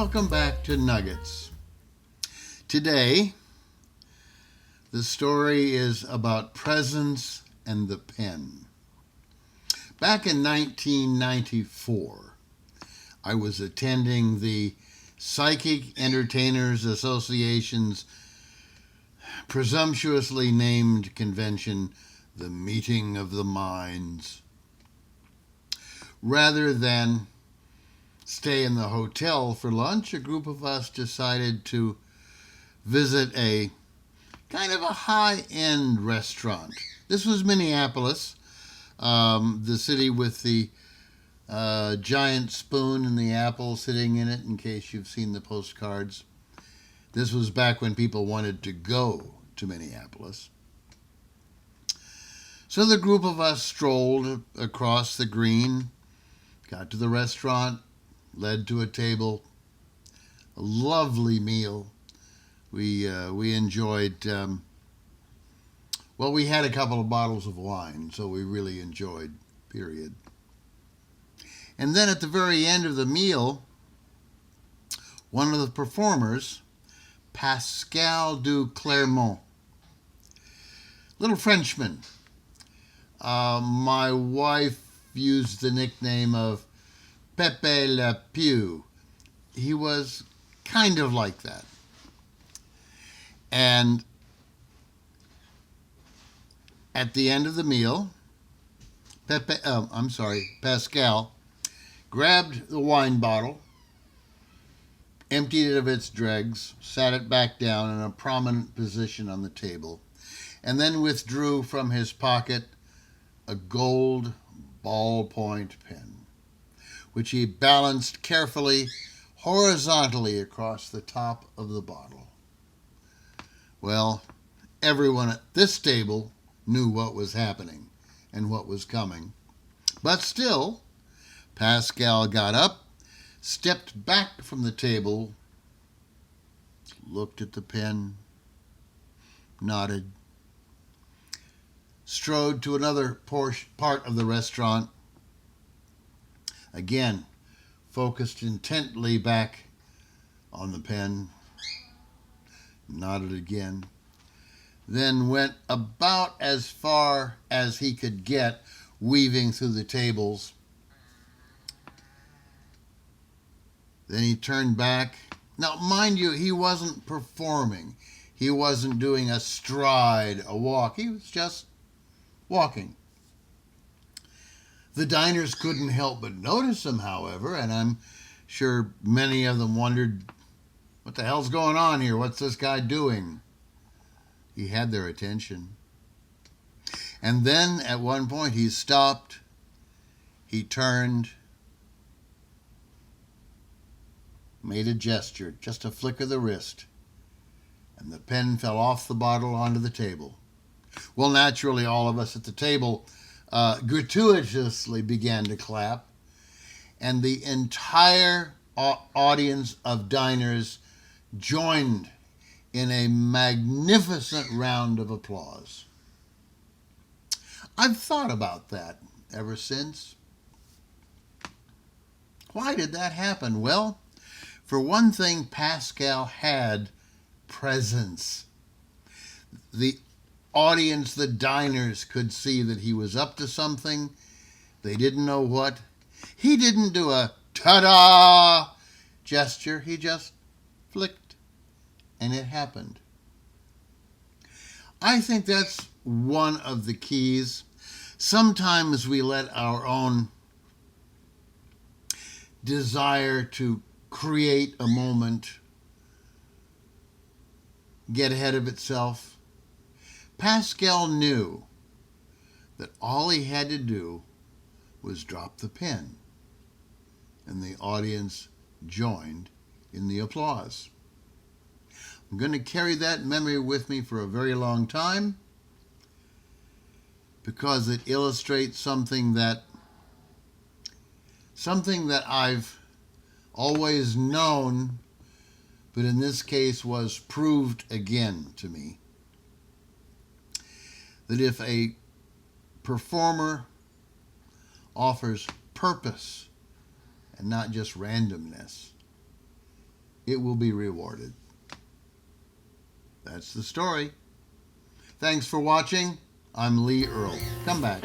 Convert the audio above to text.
welcome back to Nuggets. Today, the story is about presence and the pen. Back in 1994, I was attending the Psychic Entertainers Association's presumptuously named convention, the Meeting of the Minds. Rather than stay in the hotel for lunch, a group of us decided to visit a kind of a high-end restaurant. This was Minneapolis, the city with the giant spoon and the apple sitting in it, in case you've seen the postcards. This was back when people wanted to go to Minneapolis. So the group of us strolled across the green, got to the restaurant, led to a table, a lovely meal. We enjoyed, we had a couple of bottles of wine, so we really enjoyed, period. And then at the very end of the meal, one of the performers, Pascal du Clermont, little Frenchman. My wife used the nickname of Pepe Le Pew. He was kind of like that. And at the end of the meal, Pascal grabbed the wine bottle, emptied it of its dregs, sat it back down in a prominent position on the table, and then withdrew from his pocket a gold ballpoint pen, which he balanced carefully horizontally across the top of the bottle. Well, everyone at this table knew what was happening and what was coming. But still, Pascal got up, stepped back from the table, looked at the pen, nodded, strode to another part of the restaurant, again, focused intently back on the pen, nodded again, then went about as far as he could get, weaving through the tables. Then he turned back. Now, mind you, he wasn't performing. He wasn't doing a stride, a walk. He was just walking. The diners couldn't help but notice him, however, and I'm sure many of them wondered, what the hell's going on here? What's this guy doing? He had their attention. And then, at one point, he stopped, he turned, made a gesture, just a flick of the wrist, and the pen fell off the bottle onto the table. Well, naturally, all of us at the table gratuitously began to clap, and the entire audience of diners joined in a magnificent round of applause. I've thought about that ever since. Why did that happen? Well, for one thing, Pascal had presence. The audience, the diners, could see that he was up to something. They didn't know what. He didn't do a ta-da gesture. He just flicked, and it happened. I think that's one of the keys. Sometimes we let our own desire to create a moment get ahead of itself. Pascal knew that all he had to do was drop the pen, and the audience joined in the applause. I'm going to carry that memory with me for a very long time because it illustrates something that I've always known, but in this case was proved again to me. That if a performer offers purpose and not just randomness, it will be rewarded. That's the story. Thanks for watching. I'm Lee Earl. Come back.